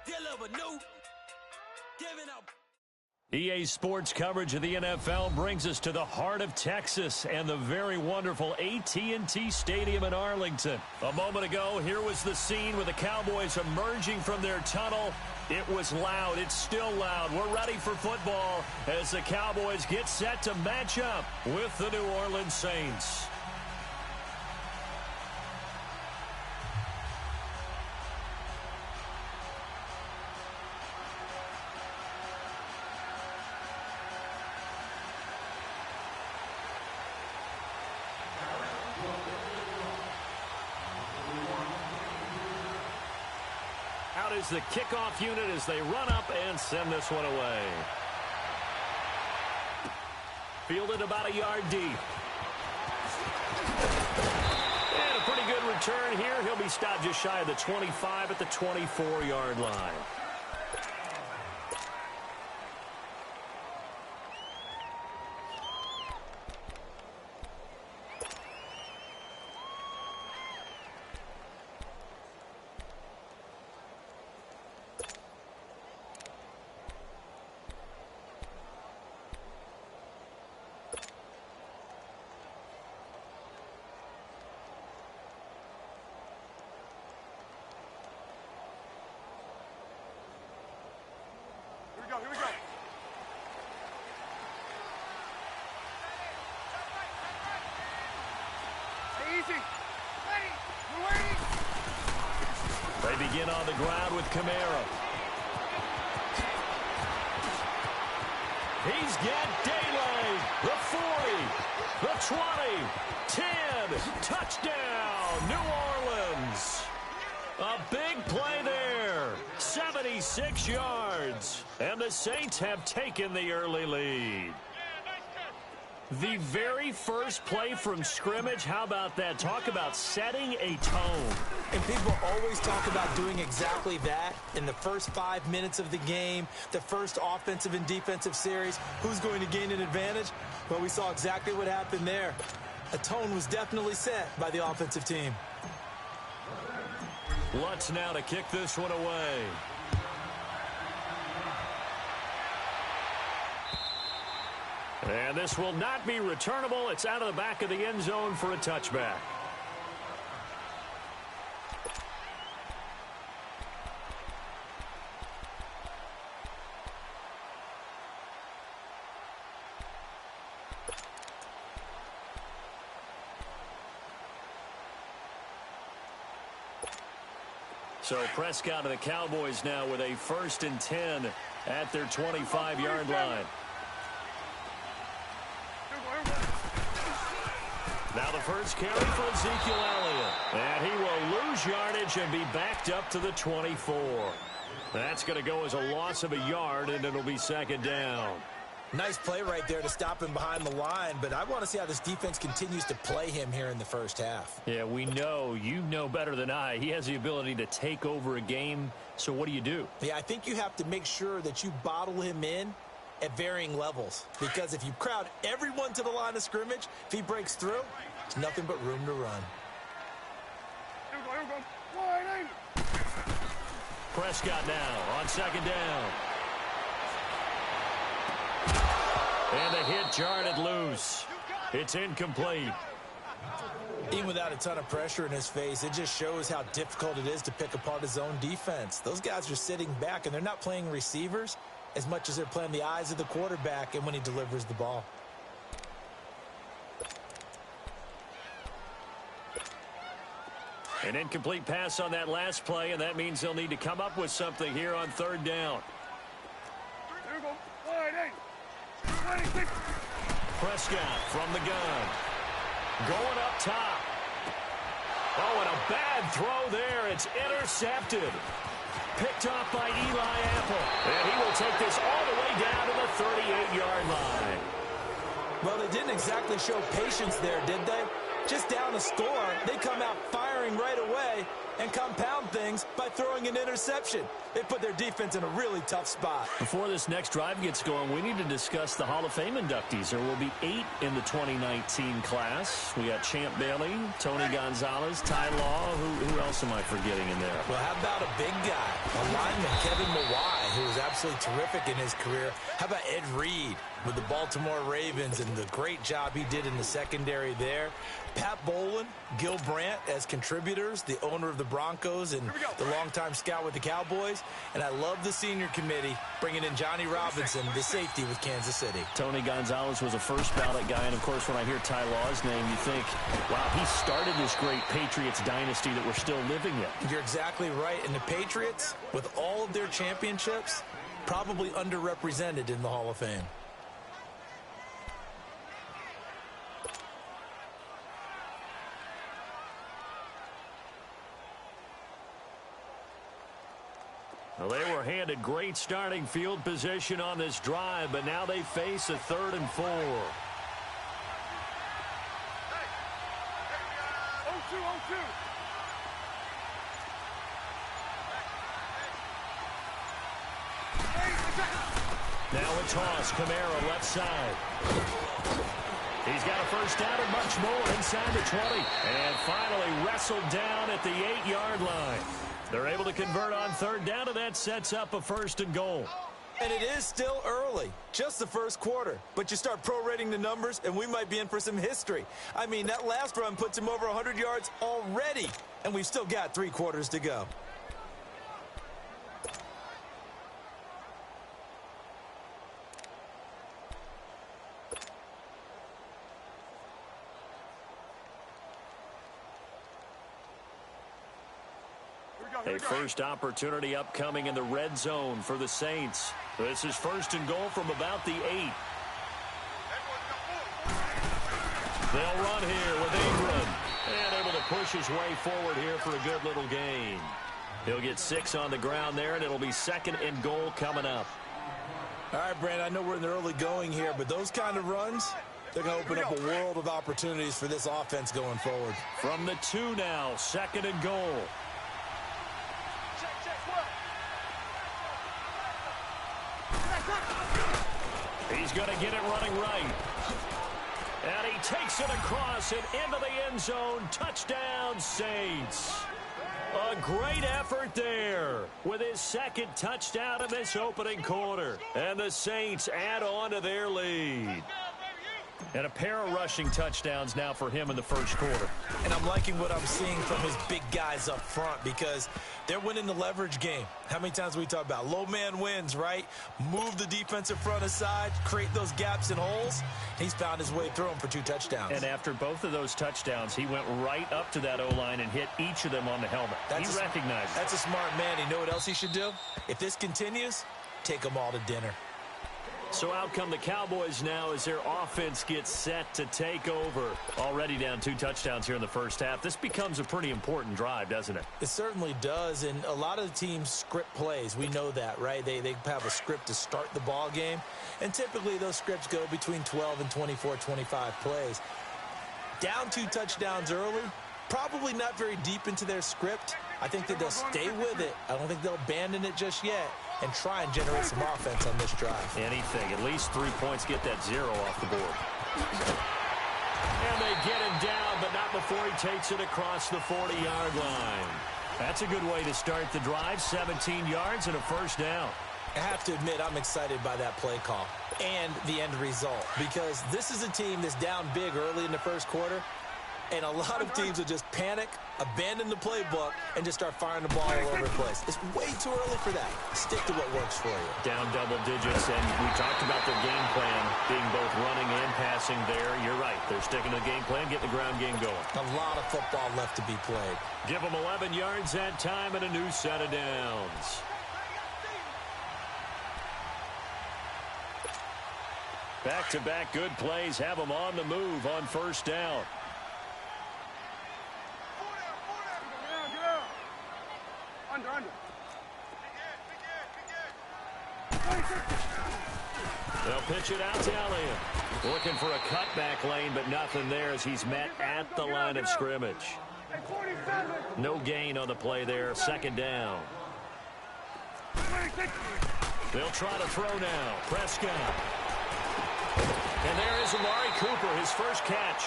Deliver new. Giving up. EA Sports coverage of the NFL brings us to the heart of Texas and the very wonderful AT&T Stadium in Arlington. A moment ago, here was the scene with the Cowboys emerging from their tunnel. It was loud. It's still loud. We're ready for football as the Cowboys get set to match up with the New Orleans Saints. Out is the kickoff unit as they run up and send this one away. Fielded about a yard deep. And a pretty good return here. He'll be stopped just shy of the 25 at the 24-yard line. Here we go. Stay easy. Ready. We're waiting. They begin on the ground with Kamara. He's got daylight. The 40, the 20, 10, touchdown, New Orleans. A big play there, 76 yards, and the Saints have taken the early lead. The very first play from scrimmage, how about that? Talk about setting a tone. And people always talk about doing exactly that in the first 5 minutes of the game, the first offensive and defensive series. Who's going to gain an advantage? Well, we saw exactly what happened there. A tone was definitely set by the offensive team. Lutz now to kick this one away. And this will not be returnable. It's out of the back of the end zone for a touchback. So Prescott and the Cowboys now with a 1st and 10 at their 25-yard line. Now the first carry for Ezekiel Elliott. And he will lose yardage and be backed up to the 24. That's going to go as a loss of a yard, and it'll be 2nd down. Nice play right there to stop him behind the line, but I want to see how this defense continues to play him here in the first half. Yeah, we know. You know better than I. He has the ability to take over a game, so what do? Yeah, I think you have to make sure that you bottle him in at varying levels, because if you crowd everyone to the line of scrimmage, if he breaks through, it's nothing but room to run. Here we go. Prescott now on 2nd down. And the hit jarred it loose. It's incomplete. Even without a ton of pressure in his face, it just shows how difficult it is to pick apart his own defense. Those guys are sitting back, and they're not playing receivers as much as they're playing the eyes of the quarterback and when he delivers the ball. An incomplete pass on that last play, and that means they'll need to come up with something here on 3rd down. Here we go. Prescott from the gun. Going up top. Oh, and a bad throw there. It's intercepted. Picked off by Eli Apple. And he will take this all the way down to the 38-yard line. Well, they didn't exactly show patience there, did they? Just down a score, they come out firing right away and compound things by throwing an interception. They put their defense in a really tough spot. Before this next drive gets going, we need to discuss the Hall of Fame inductees. There will be 8 in the 2019 class. We got Champ Bailey, Tony Gonzalez, Ty Law. Who else am I forgetting in there? Well, how about a big guy, a lineman, Kevin Mawai, who was absolutely terrific in his career. How about Ed Reed with the Baltimore Ravens and the great job he did in the secondary there? Pat Bowlen, Gil Brandt as contributors, the owner of the Broncos and the longtime scout with the Cowboys. And I love the senior committee bringing in Johnny Robinson, the safety with Kansas City. Tony Gonzalez was a first ballot guy. And, of course, when I hear Ty Law's name, you think, wow, he started this great Patriots dynasty that we're still living in. You're exactly right. And the Patriots, with all of their championships, probably underrepresented in the Hall of Fame. Well, they were handed great starting field position on this drive, but now they face a 3rd and 4. 0-2, 0-2. Now a toss, Kamara left side. He's got a first down and much more inside the 20. And finally wrestled down at the 8-yard line. They're able to convert on 3rd down, and that sets up a 1st and goal. And it is still early, just the first quarter. But you start prorating the numbers, and we might be in for some history. I mean, that last run puts him over 100 yards already, and we've still got 3 quarters to go. A first opportunity upcoming in the red zone for the Saints. This is 1st and goal from about the 8. They'll run here with Ingram. And able to push his way forward here for a good little gain. He'll get 6 on the ground there, and it'll be 2nd and goal coming up. All right, Brand, I know we're in the early going here, but those kind of runs, they're going to open up a world of opportunities for this offense going forward. From the 2 now, 2nd and goal. He's going to get it running right. And he takes it across and into the end zone. Touchdown, Saints. A great effort there with his 2nd touchdown in this opening quarter. And the Saints add on to their lead. And a pair of rushing touchdowns now for him in the 1st quarter. And I'm liking what I'm seeing from his big guys up front because they're winning the leverage game. How many times we talk about low man wins, right? Move the defensive front aside, create those gaps and holes. He's found his way through them for 2 touchdowns. And after both of those touchdowns, he went right up to that O-line and hit each of them on the helmet. He recognized it. That's a smart man. You know what else he should do? If this continues, take them all to dinner. So out come the Cowboys now as their offense gets set to take over. Already down 2 touchdowns here in the first half. This becomes a pretty important drive, doesn't it? It certainly does, and a lot of the teams script plays. We know that, right? They have a script to start the ball game, and typically those scripts go between 12 and 24, 25 plays. Down 2 touchdowns early, probably not very deep into their script. I think that they'll stay with it. I don't think they'll abandon it just yet and try and generate some offense on this drive. Anything. At least 3 points, get that 0 off the board. And they get him down, but not before he takes it across the 40-yard line. That's a good way to start the drive. 17 yards and a 1st down. I have to admit, I'm excited by that play call and the end result because this is a team that's down big early in the 1st quarter. And a lot of teams will just panic, abandon the playbook, and just start firing the ball all over the place. It's way too early for that. Stick to what works for you. Down double digits, and we talked about their game plan being both running and passing there. You're right. They're sticking to the game plan, getting the ground game going. A lot of football left to be played. Give them 11 yards that time and a new set of downs. Back-to-back good plays have them on the move on 1st down. Under. They'll pitch it out to Elliott. Looking for a cutback lane, but nothing there as he's met at the line of scrimmage. No gain on the play there. Second down. They'll try to throw now. Prescott. And there is Amari Cooper, his first catch.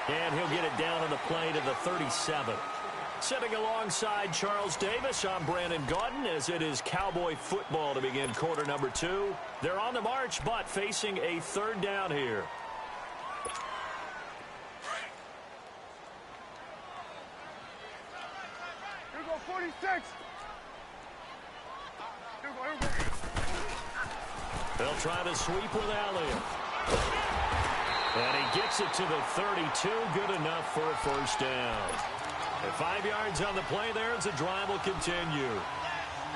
And he'll get it down on the play to the 37. Sitting alongside Charles Davis, I'm Brandon Gaudin as it is Cowboy football to begin quarter number 2. They're on the march, but facing a third down here. Here go 46. Here go. They'll try to sweep with Elliott. And he gets it to the 32. Good enough for a first down. And 5 yards on the play there as the drive will continue.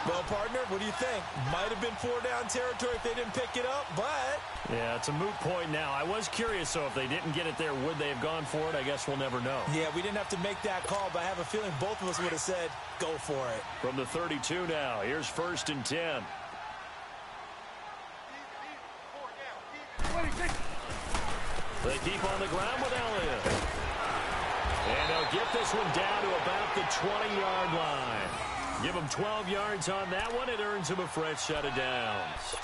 Well, partner, what do you think? Might have been 4-down territory if they didn't pick it up, but... Yeah, it's a moot point now. I was curious, so if they didn't get it there, would they have gone for it? I guess we'll never know. Yeah, we didn't have to make that call, but I have a feeling both of us would have said, go for it. From the 32 now, here's 1st and 10. They keep on the ground with Elliott. And they'll get this one down to about the 20-yard line. Give them 12 yards on that one. It earns them a fresh set of downs.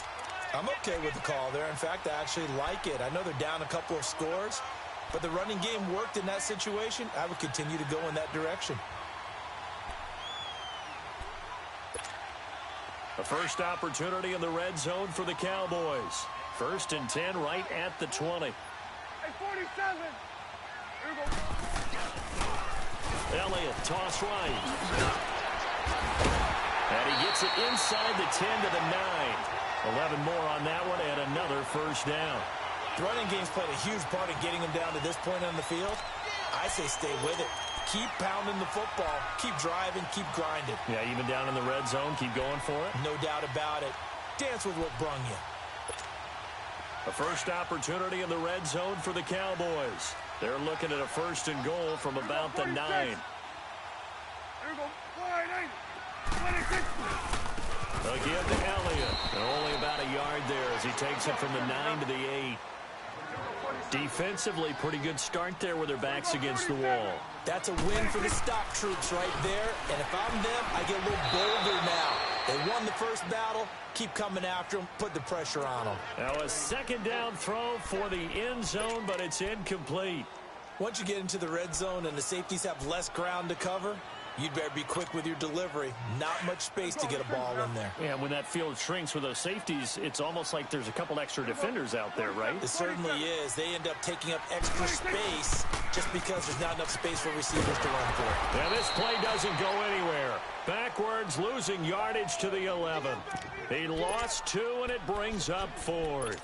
I'm okay with the call there. In fact, I actually like it. I know they're down a couple of scores, but the running game worked in that situation. I would continue to go in that direction. A first opportunity in the red zone for the Cowboys. 1st and 10 right at the 20. Hey, 47. Here we go. Elliott, toss right. And he gets it inside the 10 to the 9. 11 more on that one and another first down. The running game's played a huge part in getting them down to this point on the field. I say stay with it. Keep pounding the football. Keep driving. Keep grinding. Yeah, even down in the red zone, keep going for it. No doubt about it. Dance with what brung you. A first opportunity in the red zone for the Cowboys. They're looking at a 1st and goal from about the 9. Here we go. 26. They'll give to Elliott. Only about a yard there as he takes it from the 9 to the 8. Defensively, pretty good start there with their backs against the wall. That's a win for the stock troops right there. And if I'm them, I get a little bolder now. They won the first battle. Keep coming after them. Put the pressure on them. Now a 2nd down throw for the end zone, but it's incomplete. Once you get into the red zone and the safeties have less ground to cover, you'd better be quick with your delivery. Not much space to get a ball in there. Yeah, when that field shrinks with those safeties, it's almost like there's a couple extra defenders out there, right? It certainly is. They end up taking up extra space just because there's not enough space for receivers to run for. Yeah, this play doesn't go anywhere. Backwards, losing yardage to the 11. He lost 2, and it brings up 4th.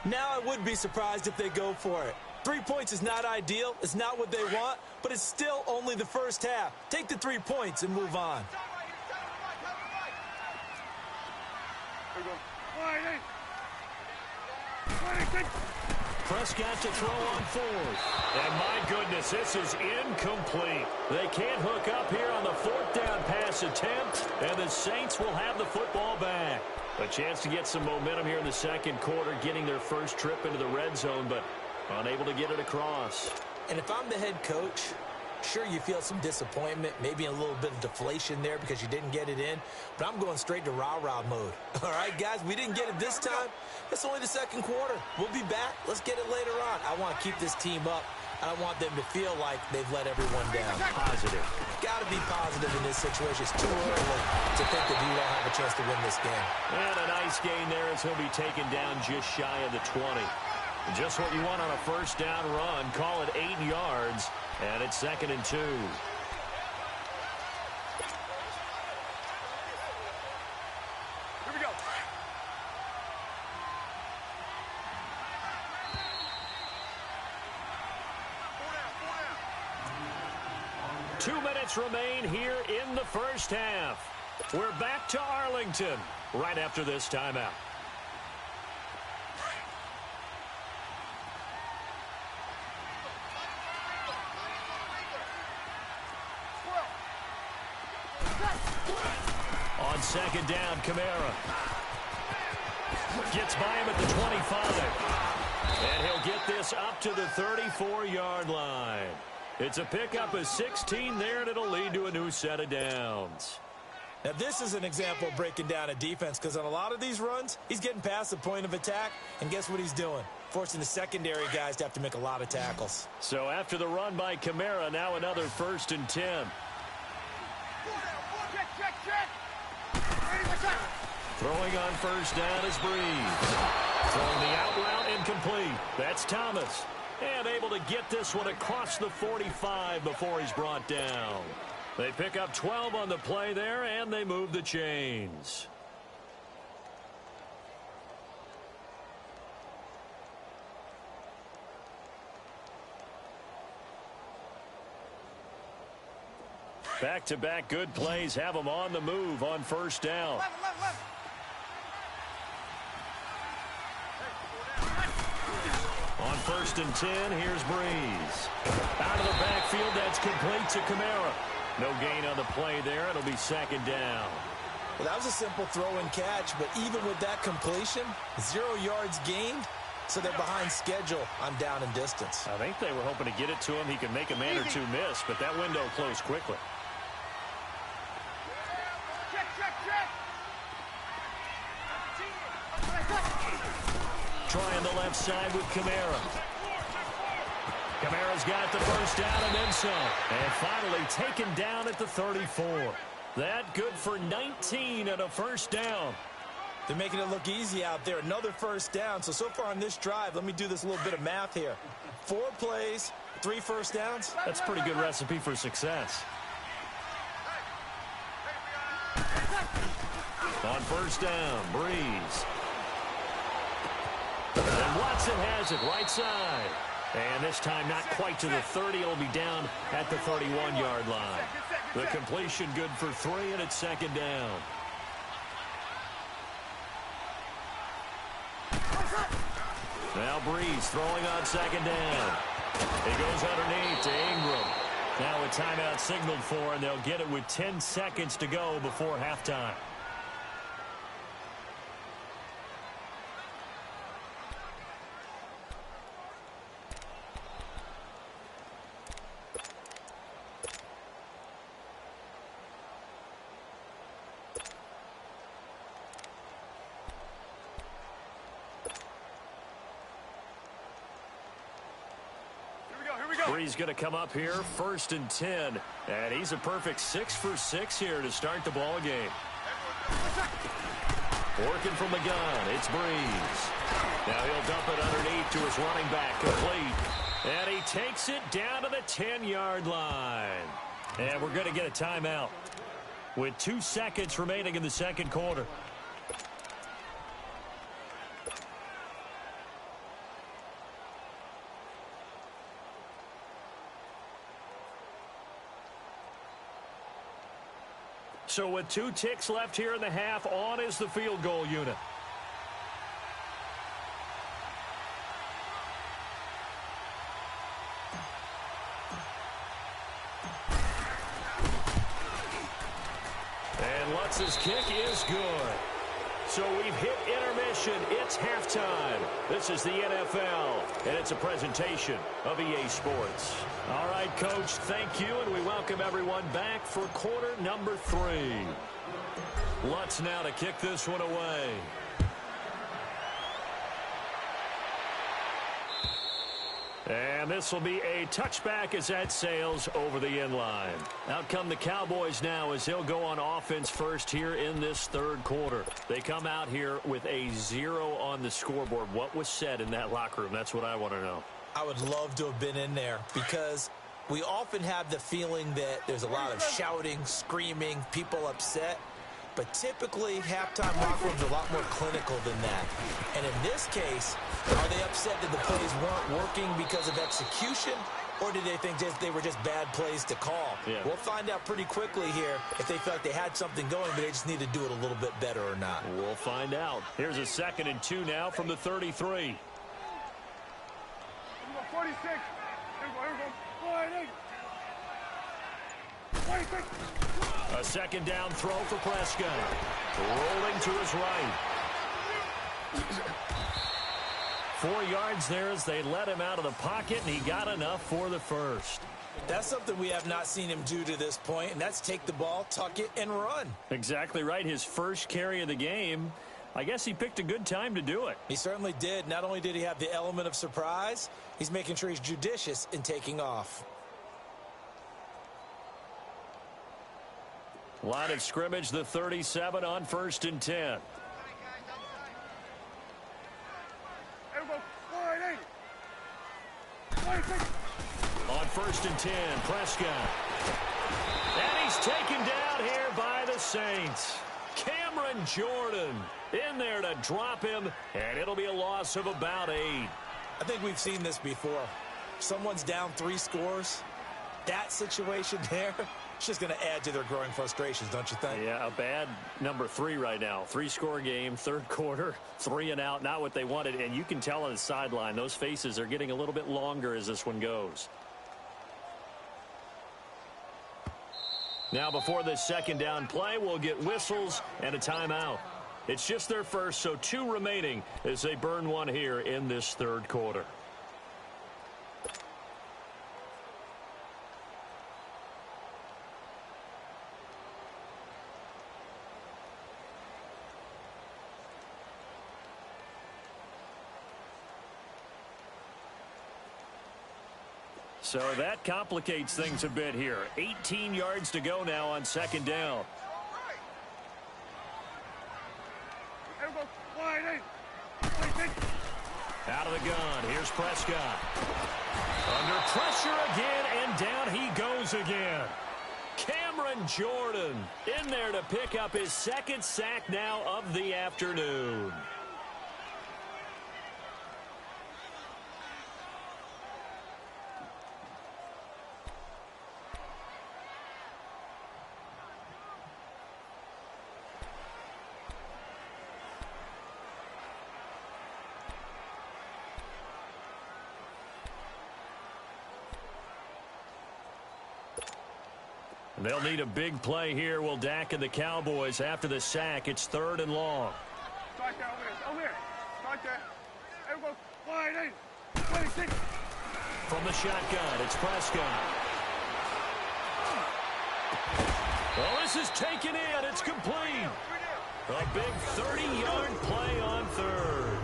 Now I would be surprised if they go for it. 3 points is not ideal. It's not what they want, but it's still only the first half. Take the 3 points and move on. Here we go. 26. Prescott to throw on 4th. And my goodness, this is incomplete. They can't hook up here on the 4th down pass attempt, and the Saints will have the football back. A chance to get some momentum here in the second quarter, getting their first trip into the red zone, but unable to get it across. And if I'm the head coach, sure you feel some disappointment, maybe a little bit of deflation there because you didn't get it in, but I'm going straight to rah-rah mode. All right, guys, we didn't get it this time. It's only the second quarter. We'll be back. Let's get it later on. I want to keep this team up. I don't want them to feel like they've let everyone down. Positive. Got to be positive in this situation. It's too early to think that you don't have a chance to win this game. And a nice gain there as he'll be taken down just shy of the 20. Just what you want on a first down run. Call it 8 yards, and it's 2nd and 2. Here we go. 2 minutes remain here in the first half. We're back to Arlington right after this timeout. On 2nd down, Kamara. Gets by him at the 25. And he'll get this up to the 34-yard line. It's a pickup of 16 there, and it'll lead to a new set of downs. Now, this is an example of breaking down a defense, because on a lot of these runs, he's getting past the point of attack, and guess what he's doing? Forcing the secondary guys to have to make a lot of tackles. So after the run by Kamara, now another 1st and 10. Check. Throwing on 1st down is Breeze. Throwing the out route incomplete. That's Thomas. And able to get this one across the 45 before he's brought down. They pick up 12 on the play there, and they move the chains. Back-to-back good plays have them on the move on 1st down. On 1st and 10, here's Breeze. Out of the backfield, that's complete to Kamara. No gain on the play there. It'll be 2nd down. Well, that was a simple throw and catch, but even with that completion, 0 yards gained, so they're behind schedule on down and distance. I think they were hoping to get it to him. He could make a man or two miss, but that window closed quickly. Trying the left side with Kamara. Kamara's got the 1st down and then some. And finally taken down at the 34. That good for 19 and a 1st down. They're making it look easy out there. Another 1st down. So far on this drive, let me do this little bit of math here. 4 plays, 3 1st downs. That's a pretty good recipe for success. On 1st down, Breeze. And Watson has it right side. And this time not quite to the 30. It'll be down at the 31-yard line. The completion good for 3, and it's 2nd down. Now Breeze throwing on 2nd down. He goes underneath to Ingram. Now a timeout signaled for, and they'll get it with 10 seconds to go before halftime. Breeze going to come up here, 1st and 10. And he's a perfect 6 for 6 here to start the ball game. Working from the gun, it's Breeze. Now he'll dump it underneath to his running back, complete. And he takes it down to the 10-yard line. And we're going to get a timeout with 2 seconds remaining in the 2nd quarter. So with 2 ticks left here in the half, on is the field goal unit. And Lutz's kick is good. So we've hit intermission. It's halftime. This is the NFL, and it's a presentation of EA Sports. All right, Coach, thank you, and we welcome everyone back for quarter number 3. Lutz now to kick this one away. And this will be a touchback as that sails over the end line. Out come the Cowboys now as they'll go on offense first here in this 3rd quarter. They come out here with a 0 on the scoreboard. What was said in that locker room? That's what I want to know. I would love to have been in there because we often have the feeling that there's a lot of shouting, screaming, people upset. But typically, halftime locker rooms are a lot more clinical than that. And in this case, are they upset that the plays weren't working because of execution? Or did they think they were just bad plays to call? Yeah. We'll find out pretty quickly here if they felt like they had something going, but they just need to do it a little bit better or not. We'll find out. Here's a 2nd and 2 now from the 33. 46. Here we go. 46. A 2nd down throw for Prescott. Rolling to his right. 4 yards there as they let him out of the pocket, and he got enough for the first. That's something we have not seen him do to this point, and that's take the ball, tuck it, and run. Exactly right. His first carry of the game. I guess he picked a good time to do it. He certainly did. Not only did he have the element of surprise, he's making sure he's judicious in taking off. Line of scrimmage, the 37 on 1st and 10. On 1st and 10, Prescott. And he's taken down here by the Saints. Cameron Jordan in there to drop him, and it'll be a loss of about 8. I think we've seen this before. Someone's down 3 scores. That situation there, it's just going to add to their growing frustrations, don't you think? Yeah, a bad number 3 right now. 3-score game, 3rd quarter, 3 and out, not what they wanted. And you can tell on the sideline, those faces are getting a little bit longer as this one goes. Now, before this 2nd down play, we'll get whistles and a timeout. It's just their first, so 2 remaining as they burn one here in this 3rd quarter. So that complicates things a bit here. 18 yards to go now on 2nd down. Out of the gun. Here's Prescott. Under pressure again, and down he goes again. Cameron Jordan in there to pick up his 2nd sack now of the afternoon. They'll need a big play here. Will Dak and the Cowboys after the sack. It's 3rd and long. From the shotgun, it's Prescott. Well, this is taken in. It's complete. A big 30-yard play on 3rd.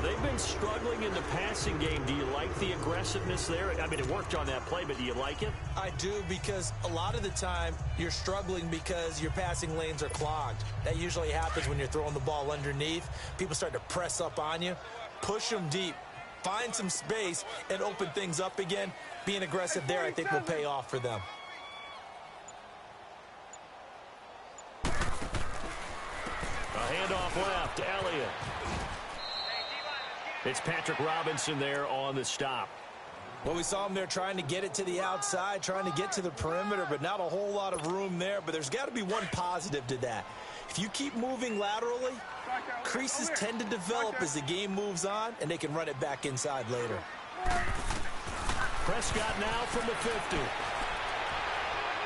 They've been struggling in the passing game. Do you like the aggressiveness there? I mean, it worked on that play, but do you like it? I do, because a lot of the time you're struggling because your passing lanes are clogged. That usually happens when you're throwing the ball underneath. People start to press up on you. Push them deep. Find some space and open things up again. Being aggressive there, I think, will pay off for them. A handoff left, Elliott. It's Patrick Robinson there on the stop. Well, we saw him there trying to get it to the outside, trying to get to the perimeter, but not a whole lot of room there. But there's got to be one positive to that. If you keep moving laterally, creases tend to develop as the game moves on, and they can run it back inside later. Prescott now from the 50.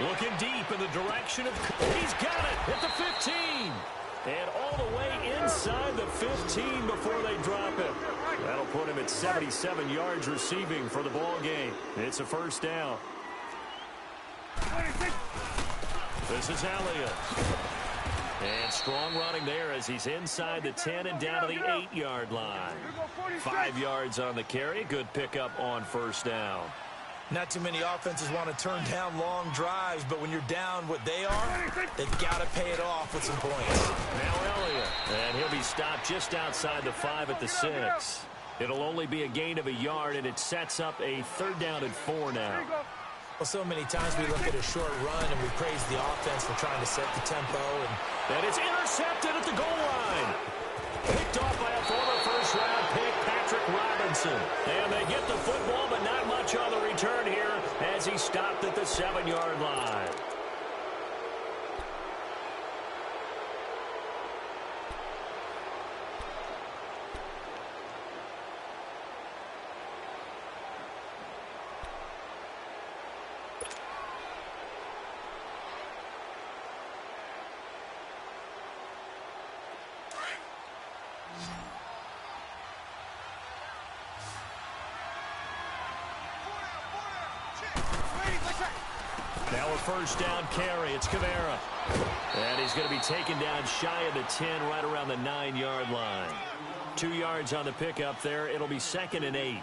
Looking deep in the direction of... He's got it at the 15. And all the way inside the 15 before they drop it. That'll put him at 77 yards receiving for the ball game. It's a 1st down. This is Elliott. And strong running there as he's inside the 10 and down to the 8-yard line. 5 yards on the carry. Good pickup on 1st down. Not too many offenses want to turn down long drives, but when you're down what they are, they've got to pay it off with some points. Now Elliott, and he'll be stopped just outside the 5 at the 6. It'll only be a gain of a yard, and it sets up a 3rd down and 4 now. Well, so many times we look at a short run and we praise the offense for trying to set the tempo. And it's intercepted at the goal line. Picked off by a former first-round pick, Patrick Robinson. And they get the football, but not much on the return here as he stopped at the 7-yard line. first down carry. It's Kamara. And he's going to be taken down shy of the 10, right around the 9-yard line. 2 yards on the pickup there. It'll be 2nd and 8.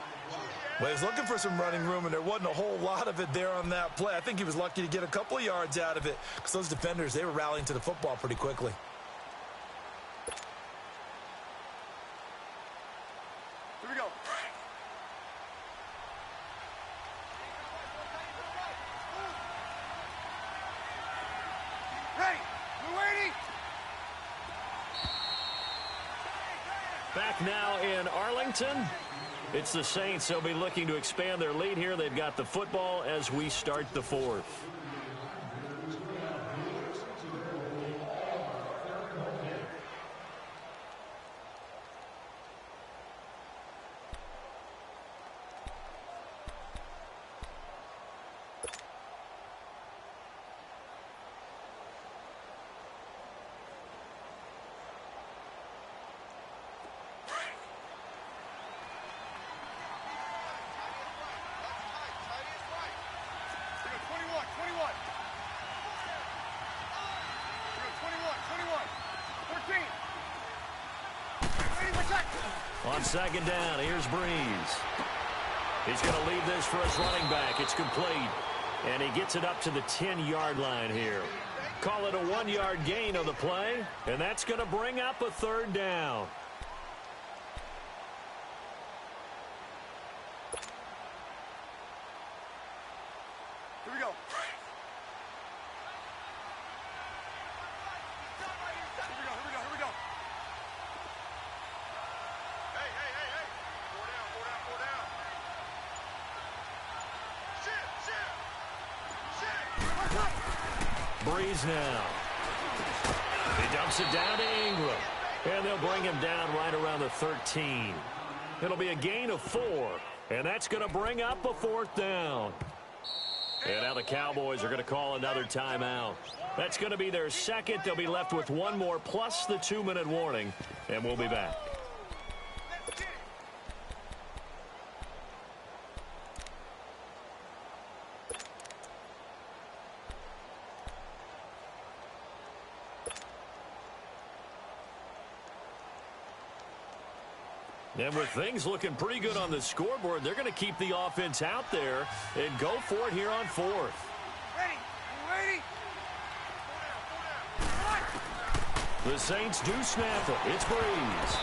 Well, he was looking for some running room, and there wasn't a whole lot of it there on that play. I think he was lucky to get a couple of yards out of it because those defenders, they were rallying to the football pretty quickly. Here we go. Ready. We're waiting. Back now in Arlington. It's the Saints. They'll be looking to expand their lead here. They've got the football as we start the 4th. On 2nd down, here's Breeze. He's going to leave this for his running back. It's complete. And he gets it up to the 10-yard line here. Call it a 1-yard gain on the play. And that's going to bring up a 3rd down. Here we go. Here we go. Hey. Four down. Shit. Breeze now. He dumps it down to Ingram. And they'll bring him down right around the 13. It'll be a gain of 4. And that's going to bring up a 4th down. And now the Cowboys are going to call another timeout. That's going to be their 2nd. They'll be left with 1 more plus the 2-minute warning. And we'll be back. And with things looking pretty good on the scoreboard, they're going to keep the offense out there and go for it here on 4th. Ready. The Saints do snap it. It's Breeze.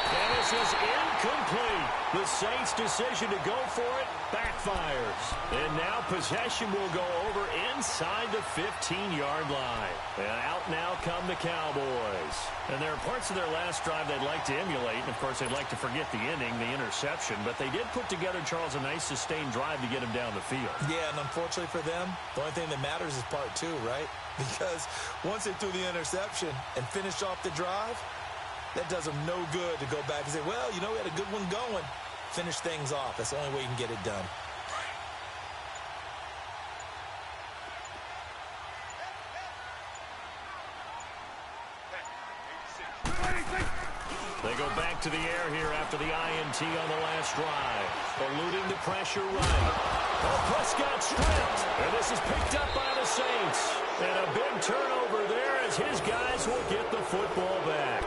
And this is incomplete. The Saints' decision to go for it backfires. And now possession will go over inside the 15-yard line. And out now come the Cowboys. And there are parts of their last drive they'd like to emulate. And, of course, they'd like to forget the inning, the interception. But they did put together, Charles, a nice sustained drive to get him down the field. Yeah, and unfortunately for them, the only thing that matters is part 2, right? Because once they threw the interception and finished off the drive, that does them no good to go back and say, well, you know, we had a good one going. Finish things off. That's the only way you can get it done. They go back to the air here after the INT on the last drive. Eluding the pressure right. Oh, Prescott stripped. And this is picked up by the Saints. And a big turnover there as his guys will get the football back.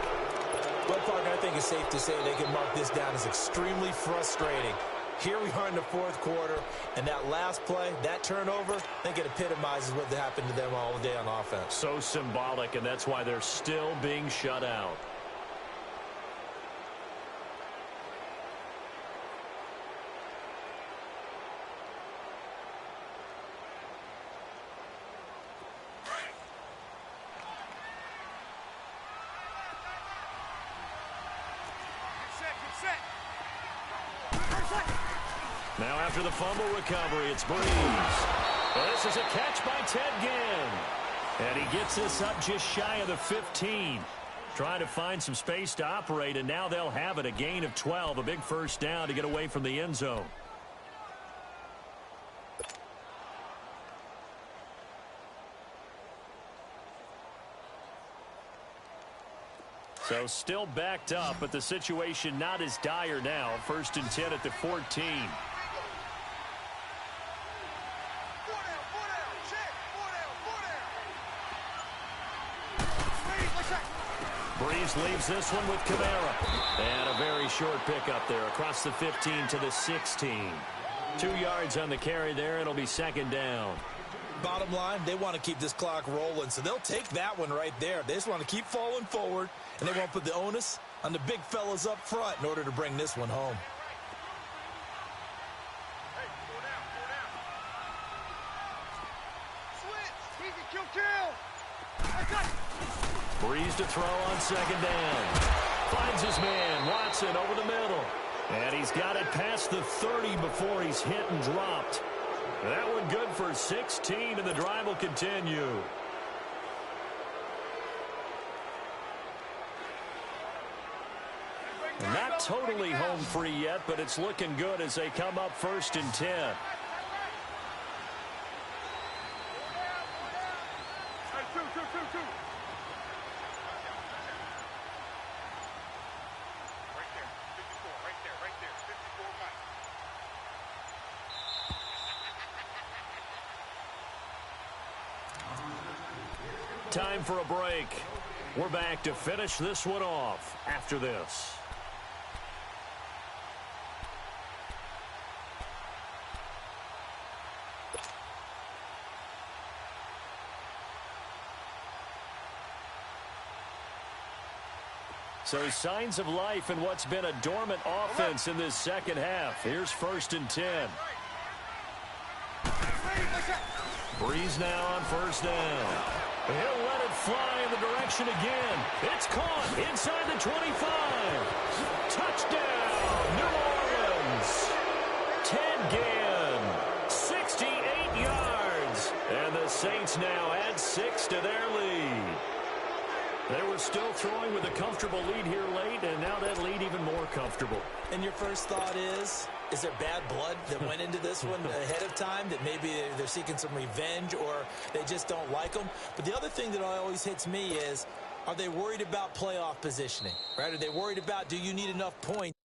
Well, Parker, I think it's safe to say they can mark this down as extremely frustrating. Here we are in the 4th quarter, and that last play, that turnover, I think it epitomizes what happened to them all day on offense. So symbolic, and that's why they're still being shut out. Now after the fumble recovery, it's Breeze. Well, this is a catch by Ted Ginn. And he gets this up just shy of the 15. Trying to find some space to operate, and now they'll have it. A gain of 12, a big first down to get away from the end zone. So still backed up, but the situation not as dire now. 1st and 10 at the 14. Breeze leaves this one with Kamara. And a very short pickup there across the 15 to the 16. 2 yards on the carry there. It'll be second down. Bottom line, they want to keep this clock rolling, so they'll take that one right there. They just want to keep falling forward, and they won't put the onus on the big fellas up front in order to bring this one home. Breeze to throw on second down. Finds his man, Watson, over the middle. And he's got it past the 30 before he's hit and dropped. That one good for 16, and the drive will continue. Not totally home free yet, but it's looking good as they come up 1st and 10. Time for a break. We're back to finish this one off after this. So signs of life in what's been a dormant offense in this second half. Here's 1st and 10. Breeze now on 1st down. He'll let it fly in the direction again. It's caught inside the 25. Touchdown, New Orleans. Ted Ginn, 68 yards. And the Saints now add 6 to their lead. They were still throwing with a comfortable lead here late, and now that lead even more comfortable. And your first thought is there bad blood that went into this one ahead of time, that maybe they're seeking some revenge or they just don't like them? But the other thing that always hits me is, are they worried about playoff positioning, right? Are they worried about, do you need enough points